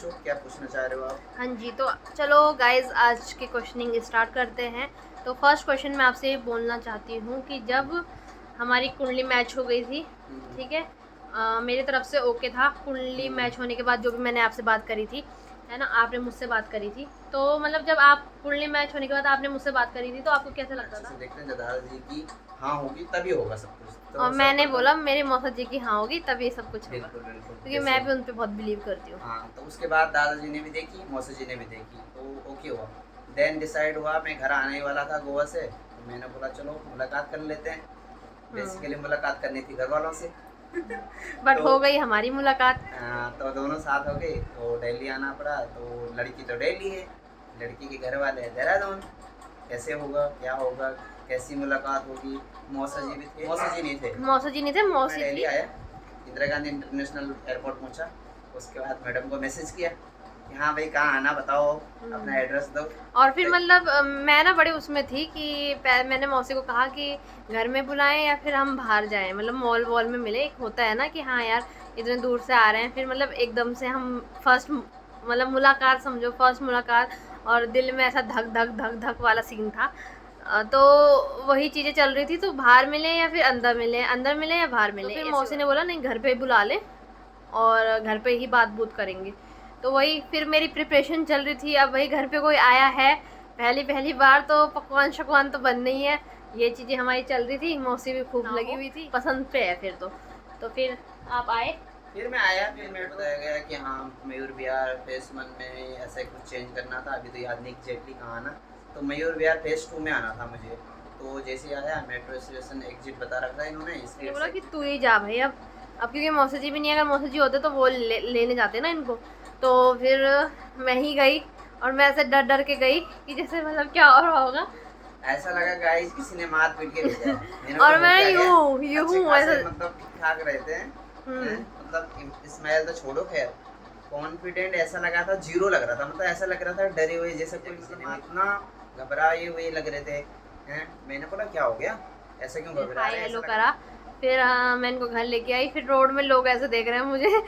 पूछो, क्या पूछना चाह रहे हो आप? हाँ जी, तो चलो गाइज आज की क्वेश्चनिंग स्टार्ट करते हैं। तो फर्स्ट क्वेश्चन मैं आपसे ये बोलना चाहती हूँ कि जब हमारी कुंडली मैच हो गई थी, ठीक है, मेरी तरफ से ओके था। कुंडली मैच होने के बाद जो भी मैंने आपसे बात करी थी, है ना, आपने मुझसे बात करी थी, तो मतलब जब आप कुंडली मैच होने के बाद आपने मुझसे बात करी थी तो आपको कैसा लगता अच्छे था? से देखते हैं दादाजी की हाँ होगी तभी होगा सब कुछ, और तो मैंने सर्वप्रथम बोला मेरी मौसा जी की हाँ होगी तभी सब कुछ होगा, बिल्कुल बिल्कुल क्योंकि जैसे मैं भी उन पे बहुत बिलीव करती हूँ। हाँ, तो उसके बाद दादाजी ने भी देखी, मौसी जी ने भी देखी, तो ओके हुआ। देन डिसाइड हुआ, मैं घर आने वाला था गोवा से, तो मैंने बोला चलो मुलाकात कर लेते हैं। बेसिकली मुलाकात करनी थी घर वालों से। बट तो हो गई हमारी मुलाकात। तो दोनों साथ हो गए, तो दिल्ली आना पड़ा। तो लड़की तो दिल्ली है, लड़की के घर वाले हैं देहरादून। कैसे होगा, क्या होगा, कैसी मुलाकात होगी? मौसा जी भी थे, मौसा जी नहीं थे, मौसा जी नहीं थे, मैं मौसी दिल्ली थी। आया, इंदिरा गांधी इंटरनेशनल एयरपोर्ट पहुंचा। उसके बाद मैडम को मैसेज किया कि हाँ भाई कहाँ आना बताओ, अपना एड्रेस दो। और फिर मतलब मैं ना बड़े उसमें थी कि मैंने मौसी को कहा कि घर में बुलाएं या फिर हम बाहर जाएं, मतलब मॉल वॉल में मिले। एक होता है ना कि हाँ यार इतने दूर से आ रहे हैं, फिर मतलब एकदम से हम फर्स्ट मतलब मुलाकात समझो, फर्स्ट मुलाकात, और दिल में ऐसा धक धक धक धक वाला सीन था। तो वही चीज़ें चल रही थी, तो बाहर मिले या फिर अंदर मिले या बाहर मिले। तो फिर मौसी ने बोला नहीं घर पे बुला ले और घर पे ही बात बूत करेंगे। तो वही फिर मेरी प्रिपरेशन चल रही थी। अब वही घर पे कोई आया है पहली पहली बार, तो पकवान शकवान तो बनने ही है, ये चीज़ें हमारी चल रही थी। मौसी भी खूब लगी हुई थी, पसंद पे है फिर तो फिर आप आए। फिर मैं आया, फिर मैं बताया गया कि हाँ मयूर विहार फेस 1 में ऐसा कुछ चेंज करना था, अभी तो याद नहीं एग्जैक्टली कहाँ आना। तो मयूर विहार फेस 2 में आना था मुझे। तो जैसे ही आया, मेट्रो स्टेशन एग्जिट बता रखा है इन्होंने, इसलिए इसलिए बोला कि तू ही जा भाई। अब क्योंकि मौसी जी भी नहीं, अगर मौसी जी होते तो वो लेने जाते ना इनको। तो फिर मैं ही गई, और मैं ऐसे डर डर के गई कि जैसे मतलब क्या हो रहा होगा। ऐसा लगा गाइस किसी ने मार पीट के भेजा है। मैंने और बोला हो मैं क्या गया? यूं अच्छे हूँ खासे ऐसे। मतलब ठीक ठाक रहते हैं, मतलब स्माइल तो छोड़ो खैर, कॉन्फिडेंट ऐसा लगा था, जीरो लग रहा था, मतलब ऐसा लग रहा था डरे हुए जैसे कोई, मतलब इतना घबराए हुए लग रहे थे हैं। मैंने बोला क्या हो गया, ऐसा क्यों घबरा हाय रहे हैं, हेलो ऐसा करा। फिर मैं इनको घर लेके आई। फिर रोड में लोग ऐसे देख रहे हैं मुझे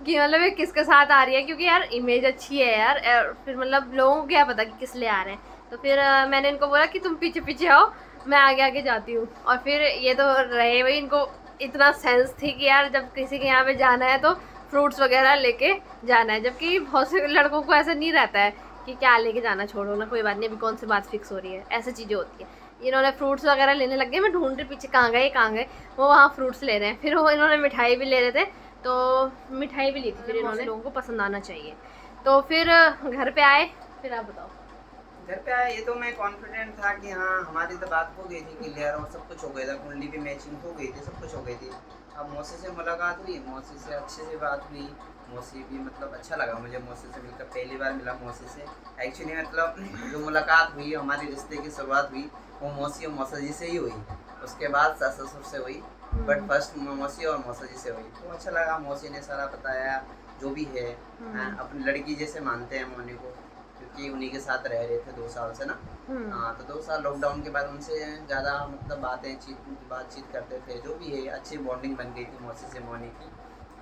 कि मतलब ये किसके साथ आ रही है, क्योंकि यार इमेज अच्छी है यार। फिर मतलब लोगों को क्या पता कि किस लिए आ रहे हैं। तो फिर मैंने इनको बोला कि तुम पीछे पीछे आओ, मैं आगे आगे जाती हूँ। और फिर ये तो रहे भाई, इनको इतना सेंस थी कि यार जब किसी के यहाँ पे जाना है तो फ्रूट्स वगैरह लेके जाना है, जबकि बहुत से लड़कों को ऐसा नहीं रहता है कि क्या लेके जाना, छोड़ो ना कोई बात नहीं, अभी कौन सी बात फिक्स हो रही है, ऐसी चीज़ें होती है। इन्होंने फ्रूट्स वगैरह लेने लग गए, मैं ढूंढ रही पीछे कहाँ गए कहाँ गए, वो वहाँ फ्रूट्स ले रहे हैं। फिर वो इन्होंने मिठाई भी ले रहे थे, तो मिठाई भी ली थी फिर इन्होंने, लोगों को पसंद आना चाहिए। तो फिर घर पे आए। फिर आप बताओ। घर पे आया, ये तो मैं कॉन्फिडेंट था कि हाँ हमारी तो बात हो गई थी क्लियर, और सब कुछ हो गया था, कुंडली भी मैचिंग हो गई थी, सब कुछ हो गई थी। अब मौसी से मुलाकात हुई, मौसी से अच्छे से बात हुई। मौसी भी मतलब अच्छा लगा मुझे मौसी से मिलकर, पहली बार मिला मौसी से। एक्चुअली मतलब जो मुलाकात हुई, हमारी रिश्ते की शुरुआत हुई, वो मौसी और मौसा जी से ही हुई। उसके बाद सास ससुर से हुई, बट फर्स्ट मौसी और मौसा जी से हुई। तो अच्छा लगा, मौसी ने सारा बताया जो भी है। अपनी लड़की जैसे मानते हैं मौनी को, क्योंकि उन्हीं के साथ रह रहे थे 2 साल से ना। हाँ, तो 2 साल लॉकडाउन के बाद उनसे ज़्यादा मतलब बातचीत करते थे, जो भी है अच्छी बॉन्डिंग बन गई थी मौसी से मौनी की।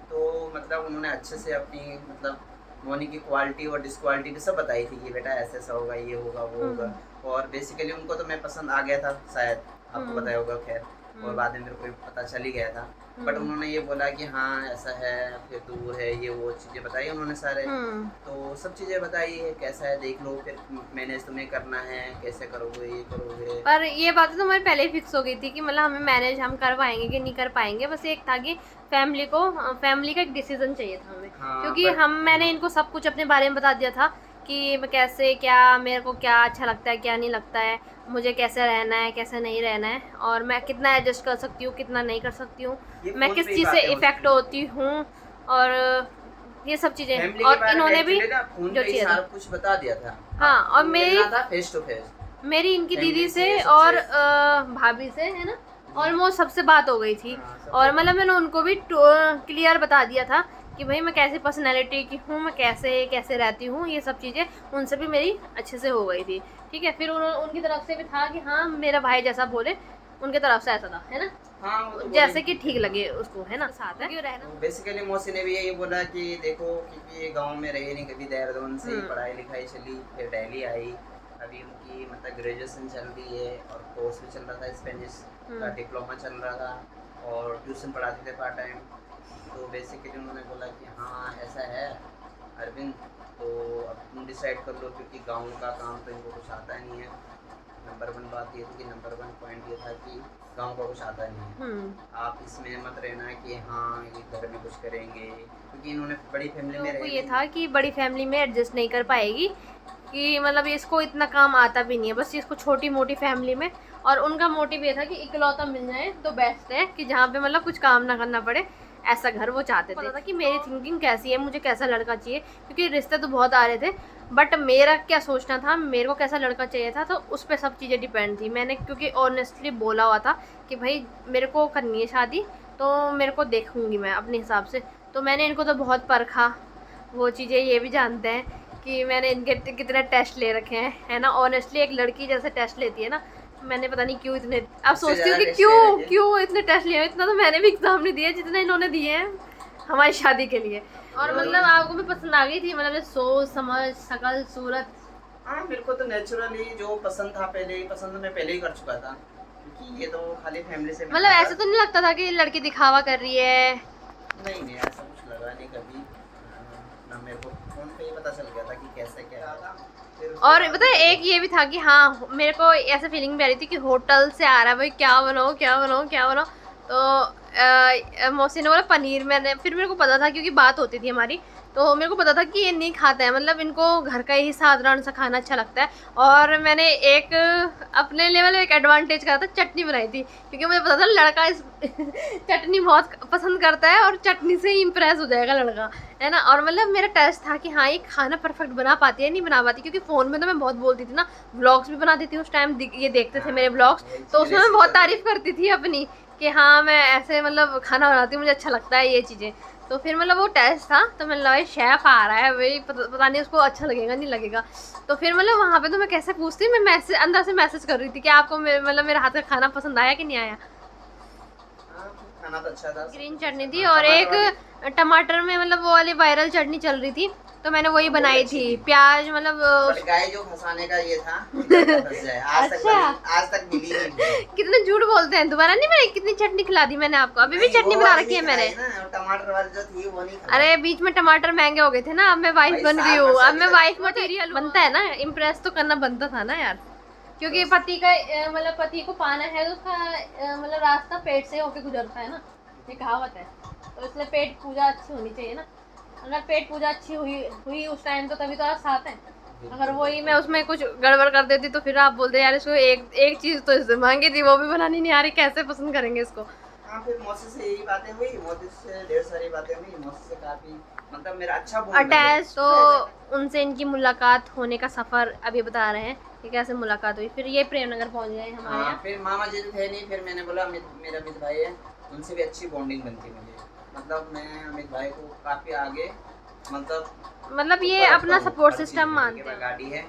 तो मतलब उन्होंने अच्छे से अपनी मतलब मौनी की क्वालिटी और डिसक्वालिटी भी सब बताई थी कि बेटा ऐसा ऐसा होगा, ये होगा, वो होगा। और बेसिकली उनको तो मैं पसंद आ गया था शायद, आपको बताया होगा खैर, और बाद में मेरे को पता चल ही गया था। बट उन्होंने ये बोला कि हाँ ऐसा है, फिर दूर है, ये वो चीज़ें बताई उन्होंने सारे। तो सब चीज़ें बताई है, कैसा है देख लो, फिर मैनेज तुम्हें करना है, कैसे करोगे, ये करोगे। पर ये बात तो हमारी पहले ही फिक्स हो गई थी कि मतलब हमें मैनेज हम कर पाएंगे कि नहीं कर पाएंगे। बस एक था कि फैमिली का एक डिसीजन चाहिए था हमें, हाँ क्योंकि मैंने इनको सब कुछ अपने बारे में बता दिया था कि मैं कैसे, क्या मेरे को क्या अच्छा लगता है, क्या नहीं लगता है, मुझे कैसे रहना है, कैसे नहीं रहना है, और मैं कितना एडजस्ट कर सकती हूँ, कितना नहीं कर सकती हूँ, मैं किस चीज़ से इफ़ेक्ट होती हूँ, और ये सब चीज़ें। और इन्होंने भी जो चाहिए था कुछ बता दिया था। हाँ। और मिलना था फेस टू फेस, मेरी इनकी फैमिली दीदी से से और सबसे। भाभी से, है ना, ऑलमोस्ट सबसे बात हो गई थी। हाँ, और मतलब मैंने उनको भी क्लियर बता दिया था कि भाई मैं कैसी पर्सनैलिटी की हूँ, मैं कैसे कैसे रहती हूँ, ये सब चीज़ें उनसे भी मेरी अच्छे से हो गई थी। ठीक है, फिर उनकी तरफ से भी था कि हाँ मेरा भाई जैसा बोले, उनकी तरफ से ऐसा था, है ना। हाँ वो तो जैसे कि ठीक लगे उसको, है ना, साथ है क्यों रहना। बेसिकली मौसी ने भी यही बोला कि देखो क्योंकि ये गांव में रहे नहीं कभी, देहरादून से ही पढ़ाई लिखाई चली, फिर दिल्ली आई, अभी उनकी मतलब ग्रेजुएशन चल रही है और कोर्स भी चल रहा था, स्पेनिश का डिप्लोमा चल रहा था और ट्यूशन पढ़ाते थे पार्ट टाइम। तो बेसिकली उन्होंने बोला कि हाँ ऐसा है अरविंद, तो अब तुम डिसाइड कर लो, क्योंकि गाँव का काम तो इनको कुछ आता नहीं है। नंबर 1 बात ये थी कि नंबर 1 पॉइंट ये था कि गांव का कुछ आता नहीं है। आप इसमें मत रहना कि हाँ ये घर में कुछ करेंगे, क्योंकि इन्होंने बड़ी फैमिली में तो रहे। ये था कि बड़ी फैमिली में एडजस्ट नहीं कर पाएगी, कि मतलब इसको इतना काम आता भी नहीं है, बस इसको छोटी मोटी फैमिली में। और उनका मोटिव ये था कि इकलौता मिल जाए तो बेस्ट है, कि जहाँ पे मतलब कुछ काम ना करना पड़े, ऐसा घर वो चाहते थे। पता था कि मेरी थिंकिंग कैसी है, मुझे कैसा लड़का चाहिए, क्योंकि रिश्ते तो बहुत आ रहे थे, बट मेरा क्या सोचना था, मेरे को कैसा लड़का चाहिए था, तो उस पर सब चीज़ें डिपेंड थी। मैंने क्योंकि ऑनेस्टली बोला हुआ था कि भाई मेरे को करनी है शादी, तो मेरे को देखूँगी मैं अपने हिसाब से। तो मैंने इनको तो बहुत परखा, वो चीज़ें ये भी जानते हैं कि मैंने इनके कितने टेस्ट ले रखे हैं, है ना। ऑनेस्टली एक लड़की जैसे टेस्ट लेती है ना, मैंने पता नहीं क्यों इतने, अब सोचती हूँ कि क्यों इतने टेस्ट लिए, इतना तो मैंने भी एग्जाम नहीं दिया जितने इन्होंने दिए हैं हमारी शादी के लिए। और मतलब आपको भी पसंद आ गई थी, मतलब सोच समझ शकल सूरत। हाँ मेरे को तो नेचुरली जो पसंद था पहले ही, पसंद मैं पहले ही कर चुका था, क्योंकि ये तो खाली फैमिली से मतलब ऐसा तो नहीं लगता था कि लड़की दिखावा कर रही है? नहीं ऐसा कुछ लगा नहीं कभी ना, मेरे को फोन पे ही पता चल गया था कि कैसे क्या था। और पता है एक ये भी था कि हाँ मेरे को ऐसा फीलिंग भी आ रही थी कि होटल से आ रहा है भाई, क्या बनाओ क्या बनाओ क्या बनाओ। तो मौसी ने बोला पनीर, मैंने फिर मेरे को पता था क्योंकि बात होती थी हमारी, तो मेरे को पता था कि ये नहीं खाता है, मतलब इनको घर का ही साधारण सा खाना अच्छा लगता है। और मैंने एक अपने लेवल एक एडवांटेज करा था, चटनी बनाई थी, क्योंकि मुझे पता था लड़का इस चटनी बहुत पसंद करता है और चटनी से ही इम्प्रेस हो जाएगा लड़का, है ना। और मतलब मेरा टेस्ट था कि हाँ ये खाना परफेक्ट बना पाती है नहीं बना पाती, क्योंकि फ़ोन में तो मैं बहुत बोलती थी ना, व्लॉग्स भी बनाती थी उस टाइम, ये देखते थे मेरे व्लॉग्स, तो उसमें मैं बहुत तारीफ़ करती थी अपनी कि हाँ मैं ऐसे मतलब खाना बनाती हूँ, मुझे अच्छा लगता है ये चीज़ें। तो फिर मतलब वो टेस्ट था, तो मैंने लगा शेफ़ आ रहा है भाई, पता नहीं उसको अच्छा लगेगा नहीं लगेगा। तो फिर मतलब वहाँ पे तो मैं कैसे पूछती, मैं मैसेज अंदर से मैसेज कर रही थी कि आपको मतलब मेरे हाथ का खाना पसंद आया कि नहीं आया। खाना तो अच्छा था। ग्रीन चटनी थी और एक टमाटर में मतलब वो वाली वायरल चटनी चल रही थी, तो मैंने वही बनाई थी, प्याज मतलब गाय जो फंसाने का ये था आज तक मिली नहीं। कितने झूठ बोलते हैं, दोबारा नहीं बनाई, कितनी चटनी खिला दी मैंने आपको, अभी भी चटनी बना रखी है मैंने। टमाटर वाली जो थी वो नहीं। अरे बीच में टमाटर महंगे हो गए थे ना, अब मैं वाइफ बन रही हूँ, अब मैं वाइफ मटेरियल बनता है ना, इम्प्रेस तो करना बनता था ना यार, क्योंकि पति का मतलब पति को पाना है तो उसका मतलब रास्ता पेट से होके गुजरता है ना, ये कहावत है। तो इसलिए पेट पूजा अच्छी होनी चाहिए ना, अगर पेट पूजा अच्छी हुई उस टाइम तो तभी तो आज साथ है। अगर वही मैं उसमें कुछ गड़बड़ कर देती तो फिर आप बोलते यार इसको एक चीज़ तो इससे मांगी थी वो भी बनानी नहीं आ रही, कैसे पसंद करेंगे इसको। हाँ फिर मौसी से यही बातें हुई, मौसी से ढेर सारी बातें हुई, मौसी से काफ़ी मतलब मेरा अच्छा अटैच। तो उनसे इनकी मुलाकात होने का सफ़र अभी बता रहे हैं कि कैसे मुलाकात हुई, फिर ये प्रेमनगर पहुंच गए हमारे यहाँ। फिर मामा जी थे नहीं, फिर मैंने बोला मेरा अमित भाई है, उनसे भी अच्छी बॉन्डिंग बनती मुझे, मतलब मैं अमित भाई को काफ़ी आगे मतलब ये अपना सपोर्ट सिस्टम मानते हैं। गाड़ी है।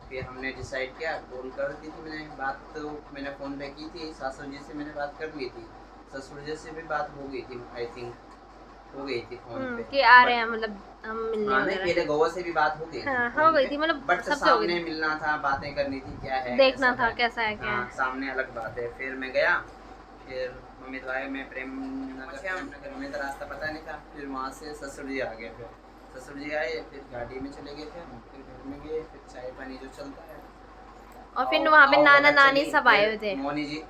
फिर हमने डिसाइड किया, कॉल कर दी थी मैंने, बात तो मैंने फ़ोन पे की थी, सासू जी से मैंने बात कर ली थी, ससुर जी से भी बात हो गई थी, आई थिंक हो गई थी फोन पे कि आ रहे हैं मतलब हम मिलने वगैरह। पहले गोवा से भी बात हो गई थी, हो गई थी, मतलब बट सामने मिलना था, बातें करनी थी, क्या है देखना था कैसा है क्या है, सामने अलग बात है। फिर मैं गया, फिर अमित भाई में प्रेम नगर में तो रास्ता पता नहीं था, फिर वहाँ से ससुर जी आ गए, फिर ससुर जी आए, फिर गाड़ी में चले गए, फिर घर में गए, फिर चाय पानी जो चलता है, और फिर वहाँ पे नाना नानी सब आए हुए थे।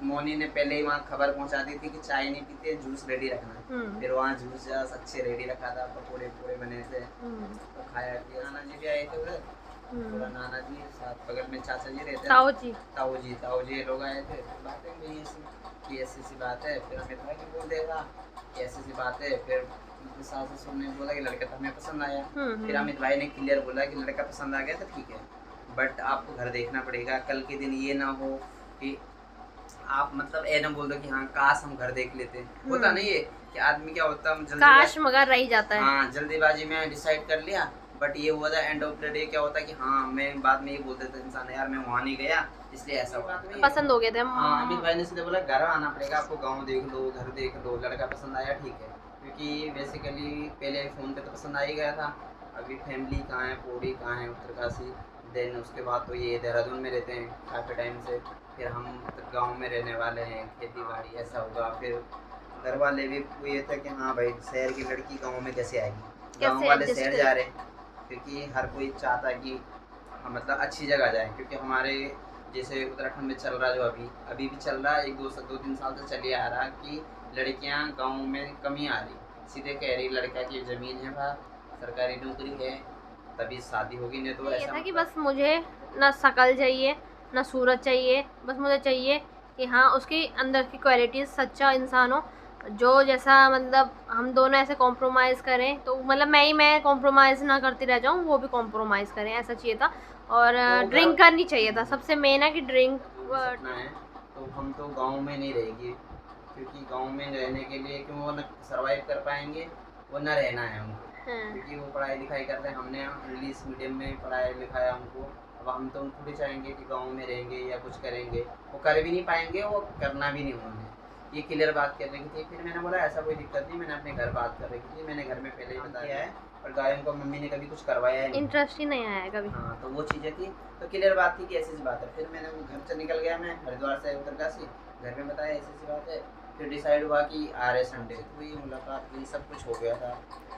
मोनी ने पहले ही वहाँ खबर पहुँचा दी थी कि चाय नहीं पीते, जूस रेडी रखना। फिर वहाँ जूस अच्छे रेडी रखा था, पकौड़े पूरे बने थे, तो खाया पिया। नाना जी भी आए थे उधर, पूरा नाना जी साथ, बगल में चाचा जी रहते, ताऊ जी लोग आए थे। बातें हुई ऐसी बात है, फिर अमित भाई बोल देगा ऐसी बात है। फिर सास ससुर ने बोला कि लड़का तो हमें पसंद आया। फिर अमित भाई ने क्लियर बोला कि लड़का पसंद आ गया तो ठीक है, बट आपको घर देखना पड़ेगा, कल के दिन ये ना हो कि आप मतलब ए ना बोल दो कि हाँ काश हम घर देख लेते। होता नहीं है कि आदमी क्या होता है, काश मगर रह जाता है। हाँ जल्दीबाजी में डिसाइड कर लिया, बट ये हुआ था एंड ऑफ द डे क्या होता कि हाँ मैं बाद में ये बोलते थे इंसान यार मैं वहाँ नहीं गया इसलिए ऐसा हुआ। पसंद हो गए थे हाँ अमित भाई ने सीधे बोला घर आना पड़ेगा आपको, गाँव देख लो घर देख लो, लड़का पसंद आया ठीक है, क्योंकि बेसिकली पहले फ़ोन पे तो पसंद आ ही गया था, अभी फैमिली कहाँ है, पौड़ी कहाँ है, उत्तरकाशी, देन उसके बाद तो ये देहरादून में रहते हैं काफ़ी टाइम से, फिर हम गांव में रहने वाले हैं, खेती बाड़ी ऐसा होगा, फिर घर वाले भी ये था कि हाँ भाई शहर की लड़की गांव में कैसे आएगी, गांव वाले adjust शहर करें? जा रहे हैं क्योंकि हर कोई चाहता है कि मतलब अच्छी जगह जाए, क्योंकि हमारे जैसे उत्तराखंड में चल रहा जो अभी भी चल रहा है, 1-2-3 साल से चलिए आ रहा कि लड़कियां गांव में कमी आ रही, सीधे कह रही लड़का की ज़मीन है बाहर, सरकारी नौकरी है तभी शादी होगी, नहीं तो ये ऐसा था कि मतलब बस मुझे ना शकल चाहिए ना सूरत चाहिए, बस मुझे चाहिए कि हाँ उसकी अंदर की क्वालिटीज़ सच्चा इंसान हो, जो जैसा मतलब हम दोनों ऐसे कॉम्प्रोमाइज़ करें, तो मतलब मैं कॉम्प्रोमाइज़ ना करती रह जाऊँ, वो भी कॉम्प्रोमाइज़ करें, ऐसा चाहिए था। और तो ड्रिंक करनी चाहिए था, सबसे मेन है कि ड्रिंक। जो भी सपना है तो हम तो गांव में नहीं रहेगी, क्योंकि गांव में रहने के लिए क्यों वो न सर्वाइव कर पाएंगे, वो न रहना है उनको, क्योंकि वो पढ़ाई लिखाई करते हैं, हमने इंग्लिश मीडियम में पढ़ाया लिखाया उनको, अब हम तो उनको भी चाहेंगे कि गांव में रहेंगे या कुछ करेंगे, वो कर भी नहीं पाएंगे, वो करना भी नहीं उन्होंने, ये क्लियर बात कर रही थी। फिर मैंने बोला ऐसा कोई दिक्कत नहीं, मैंने अपने घर बात कर रखी थी, मैंने घर में पहले ही बताया है, और गायों को मम्मी ने कभी कुछ करवाया है नहीं, इंटरेस्ट ही नहीं आया कभी। हाँ तो वो चीज़ें थी, तो क्लियर बात थी कि ऐसी सी बात है। फिर मैंने वो घर से निकल गया, मैं हरिद्वार से उत्तरकाशी, घर में बताया ऐसी सी बात है, फिर डिसाइड हुआ कि आ रहे संडे, तो ये मुलाकात हुई, सब कुछ हो गया था,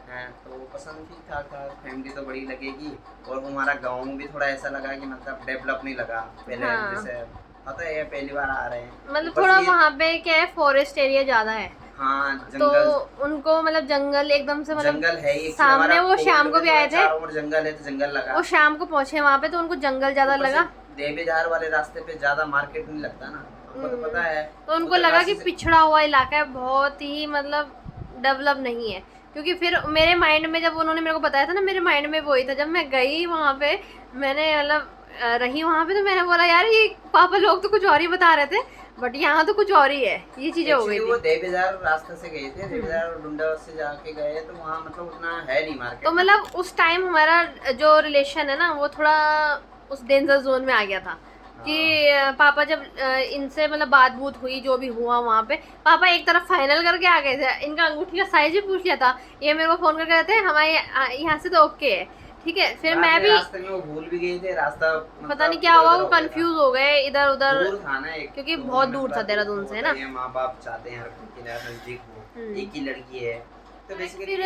हैं तो पसंद ठीक ठाक था, फैमिली तो बड़ी लगेगी, और हमारा गाँव भी थोड़ा ऐसा लगा कि मतलब डेवलप नहीं लगा पहले, हाँ। जैसे पता है पहली बार आ रहे हैं, मतलब ऊपर थोड़ा से ये- वहाँ पे क्या है, फॉरेस्ट एरिया ज़्यादा है, हाँ तो जंगल, उनको मतलब जंगल एकदम से मतलब जंगल है ही, सामने वो शाम को भी आए थे, चारों ओर जंगल है, तो जंगल लगा, वो शाम को पहुंचे वहाँ पे तो उनको जंगल ज़्यादा ऊपर से लगा, देवीधार वाले रास्ते पे ज्यादा मार्केट नहीं लगता ना, आपको तो पता है, तो उनको लगा कि उत्तरकाशी से- पिछड़ा हुआ इलाका है, बहुत ही मतलब डेवलप नहीं है। क्योंकि फिर मेरे माइंड में जब उन्होंने मेरे को बताया था ना, मेरे माइंड में वही था, जब मैं गई वहाँ पे, मैंने मतलब रही वहाँ पे, तो मैंने बोला यार ये पापा लोग तो कुछ और ही बता रहे थे, बट यहाँ तो कुछ और ही है, ये चीज़ें हो गई Actually वो थी। देवीधार रास्ते से गए थे, देवीधार और डुंडा से जाके गए, तो वहाँ मतलब उतना है नहीं मार्केट, तो मतलब उस टाइम हमारा जो रिलेशन है ना, वो थोड़ा उस डेंजर जोन में आ गया था कि पापा जब इनसे मतलब बात बूत हुई, जो भी हुआ वहाँ पे, पापा एक तरफ फाइनल करके आ गए थे, इनका अंगूठी का साइज भी पूछ लिया था, ये मेरे को फ़ोन करके कहते हैं हमारे यहाँ से तो ओके है, ठीक है। फिर मैं भी रास्ते में वो भूल भी गए थे रास्ता, पता नहीं क्या हुआ, वो कंफ्यूज हो गए इधर उधर, दूर था ना एक, क्योंकि तो बहुत हमें दूर पता था देहरादून से, है ना। ये माँ बाप चाहते हैं हर कोई कि यार नजदीक हो, एक ही लड़की है, तो बेसिकली फिर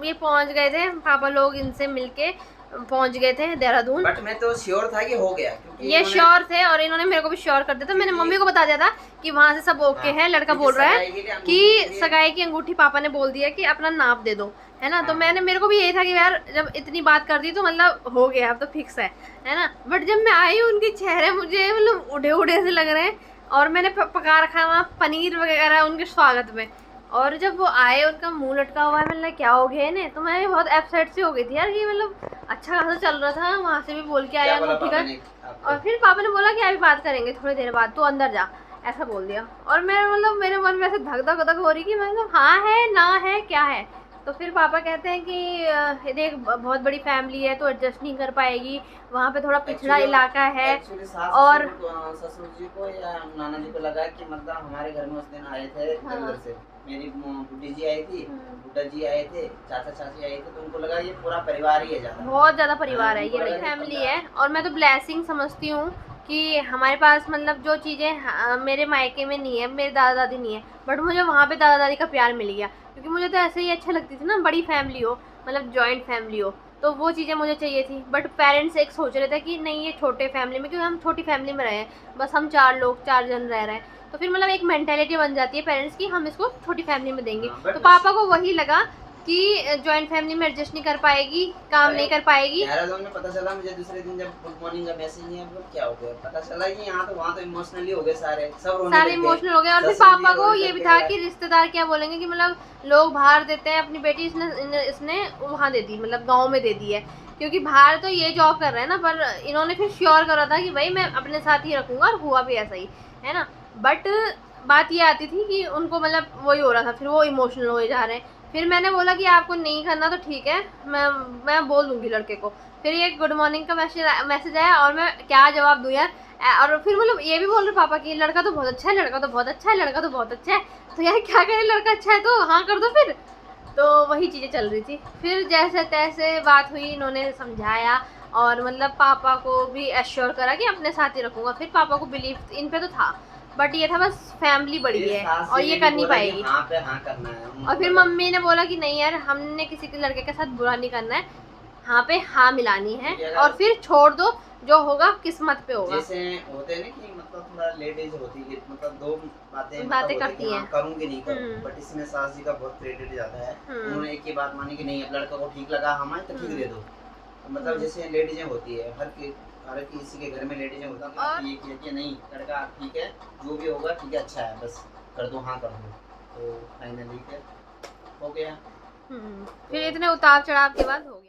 ये पहुँच गए थे, पापा लोग इनसे मिलके पहुँच गए थे देहरादून। बट मैं तो श्योर था कि हो गया, क्योंकि ये इन्होंने- श्योर थे, और इन्होंने मेरे को भी श्योर कर दिया था, मैंने मम्मी को बता दिया था कि वहाँ से सब ओके है, लड़का क्योंकि बोल रहा है सगाई के लिए अंगूठी कि के लिए- सगाई की अंगूठी पापा ने बोल दिया कि अपना नाप दे दो, है ना। तो मैंने, मेरे को भी यही था कि यार जब इतनी बात कर दी तो मतलब हो गया, अब तो फिक्स है ना। बट जब मैं आई, उनके चेहरे मुझे मतलब उड़े उड़े से लग रहे हैं, और मैंने पका रखा है वहाँ पनीर वगैरह उनके स्वागत में, और जब वो आए उनका मुंह लटका हुआ है, मतलब क्या हो गया इन्हें, तो मैं बहुत अपसेट सी हो गई थी यार, कि मतलब अच्छा खासा चल रहा था, वहाँ से भी बोल के आया क्या बोला अंगूठी पापा का, ने आपको? और फिर पापा ने बोला कि अभी बात करेंगे थोड़ी देर बाद, तू अंदर जा, ऐसा बोल दिया। और मैं मतलब मेरे मन में ऐसे धक धक धक हो रही कि मतलब हाँ है ना है क्या है। तो फिर पापा कहते हैं कि देख बहुत बड़ी फैमिली है तो एडजस्ट नहीं कर पाएगी, वहाँ पे थोड़ा पिछड़ा Actually- इलाका है। actually सास और ससुर जी को या नाना जी को लगा कि मतलब हमारे घर में उस दिन आए थे इधर से, मेरी बुड्ढी जी आई थी, बुड्ढा जी आए थे, चाचा चाची आए थे, तो उनको लगा ये पूरा परिवार ही है ज्यादा, बहुत ज़्यादा परिवार है, ये उनको बड़ी लगा कि फैमिली है। और मैं तो ब्लेसिंग समझती हूँ कि हमारे पास मतलब जो चीज़ें मेरे मायके में नहीं है, मेरे दादा दादी नहीं है, बट मुझे वहाँ पे दादा दादी का प्यार मिल गया, क्योंकि मुझे तो ऐसे ही अच्छा लगती थी ना, बड़ी फैमिली हो, मतलब जॉइंट फैमिली हो, तो वो चीज़ें मुझे चाहिए थी। बट पेरेंट्स एक सोच रहे थे कि नहीं ये छोटे फैमिली में, क्योंकि हम छोटी फैमिली में रहे हैं, बस हम 4 लोग 4 जन रह रहे हैं, तो फिर मतलब एक मेंटेलिटी बन जाती है पेरेंट्स की, हम इसको छोटी फैमिली में देंगे। हाँ, but तो पापा को वही लगा कि जॉइंट फैमिली में एडजस्ट नहीं कर पाएगी, काम नहीं कर पाएगी। देहरादून में पता चला मुझे दूसरे दिन जब गुड मॉर्निंग का मैसेज नहीं है, क्या हो गया, पता चला कि यहाँ तो वहाँ तो इमोशनली हो गए सारे, सब रोने सारे लग गए। इमोशनल हो गए। और फिर ससुर जी पापा को रोने ये लग भी गए था यार। कि रिश्तेदार क्या बोलेंगे कि मतलब लोग बाहर देते हैं अपनी बेटी, इसने वहाँ दे दी, मतलब गांव में दे दी है, क्योंकि बाहर तो ये जॉब कर रहे हैं ना, पर इन्होंने फिर श्योर करा था कि भाई मैं अपने साथ ही रखूँगा, और हुआ भी ऐसा ही है ना। बट बात ये आती थी कि उनको मतलब वही हो रहा था, फिर वो इमोशनल हो जा रहे हैं, फिर मैंने बोला कि आपको नहीं करना तो ठीक है, मैं बोल दूंगी लड़के को। फिर ये गुड मॉर्निंग का मैसेज आया और मैं क्या जवाब दूँ यार। और फिर मतलब ये भी बोल रहे पापा कि लड़का तो बहुत अच्छा है, लड़का तो बहुत अच्छा है, लड़का तो बहुत अच्छा है। तो यार क्या करें, लड़का अच्छा है तो हाँ कर दो फिर। तो वही चीज़ें चल रही थी। फिर जैसे तैसे बात हुई, इन्होंने समझाया और मतलब पापा को भी एश्योर करा कि अपने साथ ही रखूँगा। फिर पापा को बिलीव इन पे तो था, बट ये था बस फैमिली बड़ी मेरे है सास और जी ये ने कर भी नहीं बोला कि पाएगी। हाँ पे हाँ करना है। और फिर मम्मी ने बोला कि नहीं यार, हमने किसी के लड़के के साथ बुरा नहीं करना है, हाँ पे हाँ मिलानी है क्योंकि अगर- और फिर छोड़ दो, जो होगा किस्मत पे होगा। जैसे होते हैं ना कि मतलब थोड़ा लेडीज होती है, मतलब दो बातें मतलब बातें होती है करती कि हाँ हैं। करूँगी नहीं करूँ, हम्म। बट इसमें सास जी का बहुत क्रेडिट जाता है। हम्म। उन्होंने एक ही बात मानी कि नहीं, अब लड़का को ठीक लगा हमारे तो ठीक दे दो। तो मतलब जैसे लेडीजें होती है, हर किसी के घर में लेडीजें होती है, और ये कहती है नहीं लड़का ठीक है, जो भी होगा ठीक है, अच्छा है, बस कर दो, हाँ कर दो। तो फाइनली फिर हो गया। फिर इतने उतार चढ़ाव के बाद हो गया।